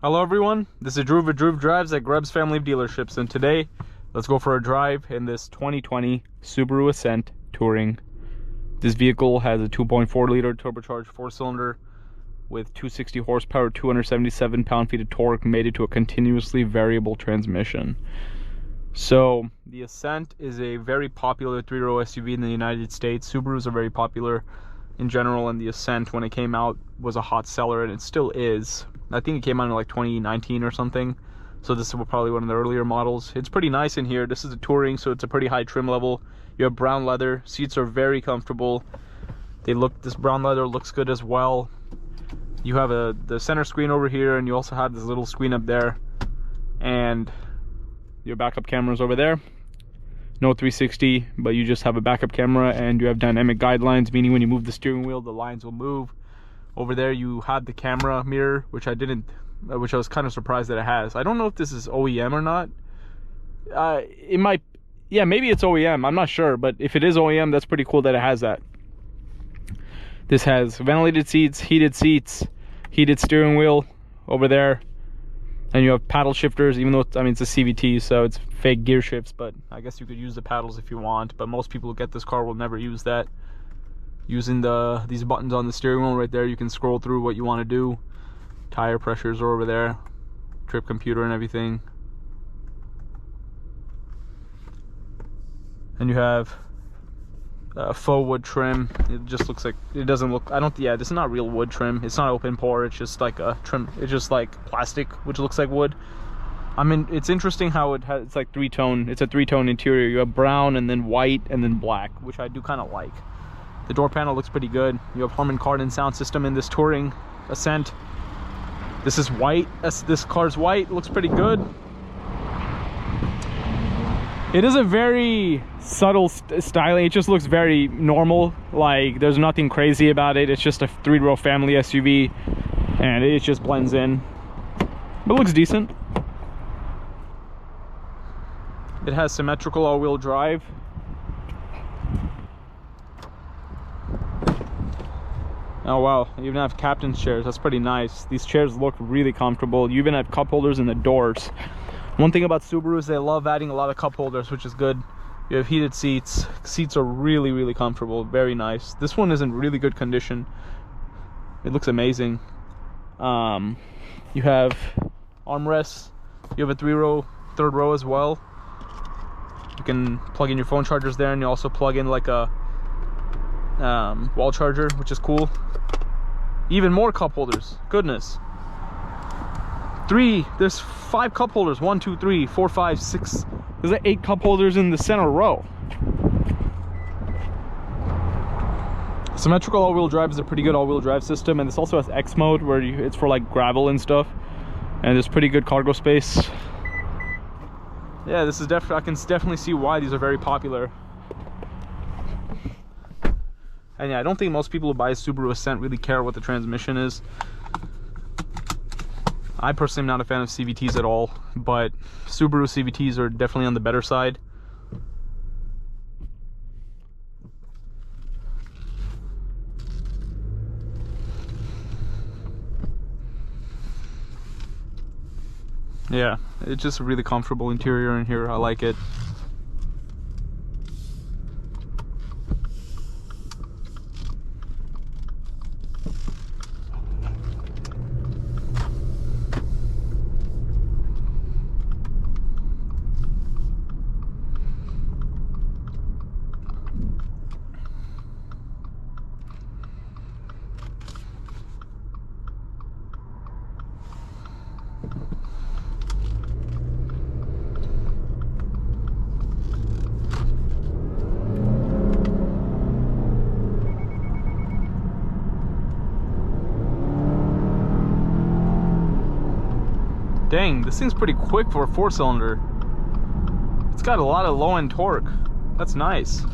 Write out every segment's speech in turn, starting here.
Hello everyone, this is Drew with Drew Drives at Grubbs Family of Dealerships, and today let's go for a drive in this 2020 Subaru Ascent Touring. This vehicle has a 2.4 liter turbocharged 4-cylinder with 260 horsepower, 277 pound-feet of torque, mated to a continuously variable transmission. So the Ascent is a very popular 3-row SUV in the United States. Subarus are very popular in general, and the Ascent, when it came out, was a hot seller, and it still is. I think it came out in like 2019 or something, so this is probably one of the earlier models. It's pretty nice in here. This is a touring, so it's a pretty high trim level. You have brown leather. Seats are very comfortable. This brown leather looks good as well. You have the center screen over here, and you also have this little screen up there, and your backup camera's over there. No 360, but you just have a backup camera, and you have dynamic guidelines, meaning when you move the steering wheel, the lines will move. Over there you have the camera mirror, which I was kind of surprised that it has. I don't know if this is OEM or not. It might, yeah, maybe it's OEM, I'm not sure, but if it is OEM, that's pretty cool that it has that. This has ventilated seats, heated steering wheel over there. And you have paddle shifters, even though it's a CVT, so it's fake gear shifts, but I guess you could use the paddles if you want. But most people who get this car will never use that. Using these buttons on the steering wheel right there, you can scroll through what you want to do. Tire pressures are over there, trip computer and everything. And you have faux wood trim. It just looks like, it doesn't look, yeah, this is not real wood trim. It's not open pore, it's just like a trim. It's just like plastic, which looks like wood. I mean, it's interesting how it's like three-tone. It's a three-tone interior. You have brown and then white and then black, which I do kind of like. The door panel looks pretty good. You have Harman Kardon sound system in this touring Ascent. This is white. This car's white. Looks pretty good. It is a very subtle styling. It just looks very normal. Like, there's nothing crazy about it. It's just a 3-row family SUV, and it just blends in. But it looks decent. It has symmetrical all-wheel drive. Oh wow, you even have captain's chairs. That's pretty nice. These chairs look really comfortable. You even have cup holders in the doors. One thing about Subaru is they love adding a lot of cup holders, which is good. You have heated seats. Seats are really, really comfortable. Very nice. This one is in really good condition. It looks amazing. You have armrests. You have a 3-row, third row as well. You can plug in your phone chargers there, and you also plug in like a wall charger, which is cool. Even more cup holders. Goodness. There's 5 cup holders. 1, 2, 3, 4, 5, 6. There's like 8 cup holders in the center row. Symmetrical all-wheel drive is a pretty good all-wheel drive system, and this also has X mode where it's for like gravel and stuff, and there's pretty good cargo space. Yeah, this is I can definitely see why these are very popular. And yeah, I don't think most people who buy a Subaru Ascent really care what the transmission is. I personally am not a fan of CVTs at all, but Subaru CVTs are definitely on the better side. Yeah, it's just a really comfortable interior in here. I like it. Dang, this thing's pretty quick for a 4-cylinder. It's got a lot of low-end torque. That's nice.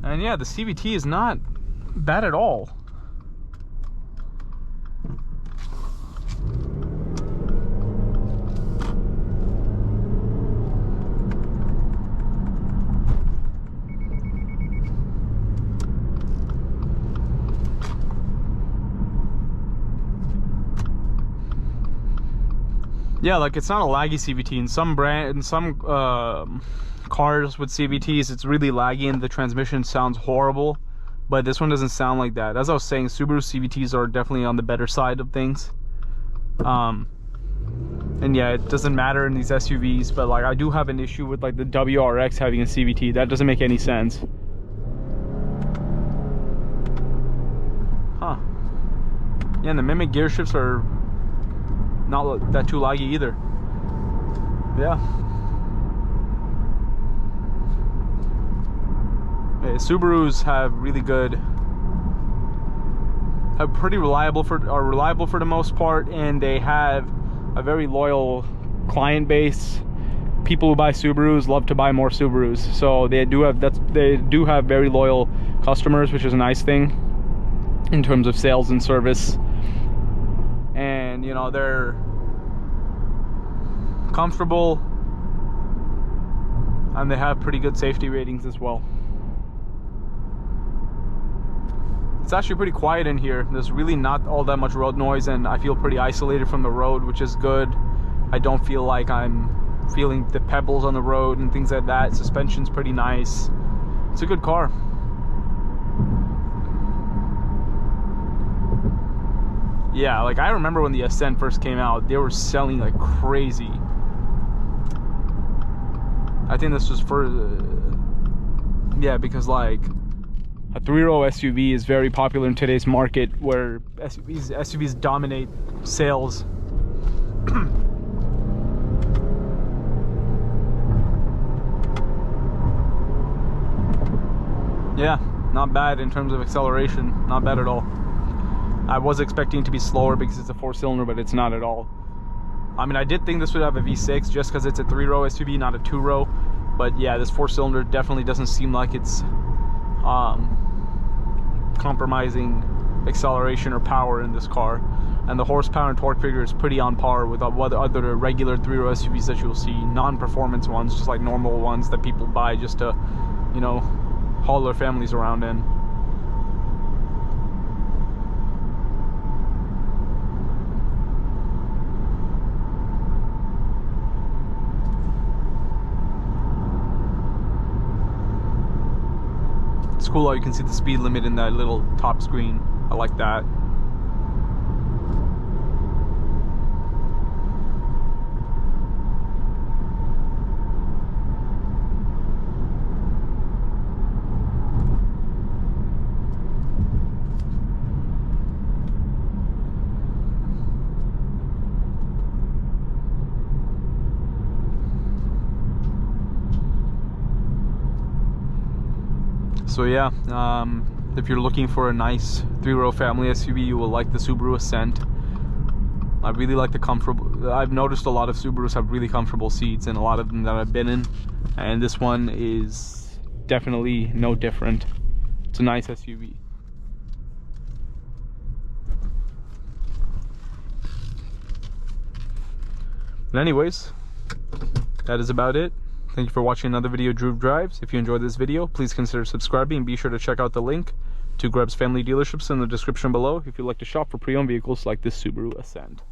And yeah, the CVT is not bad at all. Yeah, like it's not a laggy CVT. In some cars with CVTs, it's really laggy and the transmission sounds horrible, but this one doesn't sound like that. As I was saying, Subaru CVTs are definitely on the better side of things. And yeah, it doesn't matter in these SUVs, but like I do have an issue with like the WRX having a CVT. That doesn't make any sense. Huh. Yeah, and the Mimic gear shifts are not that too laggy either. Yeah. Yeah, Subarus have really good, are reliable for the most part, and they have a very loyal client base. People who buy Subarus love to buy more Subarus, so they do have very loyal customers, which is a nice thing in terms of sales and service. And you know, they're comfortable and they have pretty good safety ratings as well. It's actually pretty quiet in here. There's really not all that much road noise, and I feel pretty isolated from the road, which is good. I don't feel like I'm feeling the pebbles on the road and things like that. Suspension's pretty nice. It's a good car. Yeah, like I remember when the Ascent first came out, they were selling like crazy. I think this was for yeah, because like a 3-row SUV is very popular in today's market, where SUVs dominate sales. Yeah, not bad in terms of acceleration, not bad at all. I was expecting it to be slower because it's a 4-cylinder, but it's not at all. I mean, I did think this would have a V6 just because it's a 3-row SUV, not a 2-row. But yeah, this 4-cylinder definitely doesn't seem like it's compromising acceleration or power in this car. And the horsepower and torque figure is pretty on par with other regular 3-row SUVs that you'll see, non-performance ones, just like normal ones that people buy just to, you know, haul their families around in. It's cool how you can see the speed limit in that little top screen. I like that. So yeah, if you're looking for a nice 3-row family SUV, you will like the Subaru Ascent. I really like the comfortable. I've noticed a lot of Subarus have really comfortable seats, and a lot of them that I've been in, and this one is definitely no different. It's a nice SUV. But anyways, that is about it. Thank you for watching another video of Drew Drives. If you enjoyed this video, please consider subscribing and be sure to check out the link to Greb's family dealerships in the description below if you'd like to shop for pre-owned vehicles like this Subaru Ascent.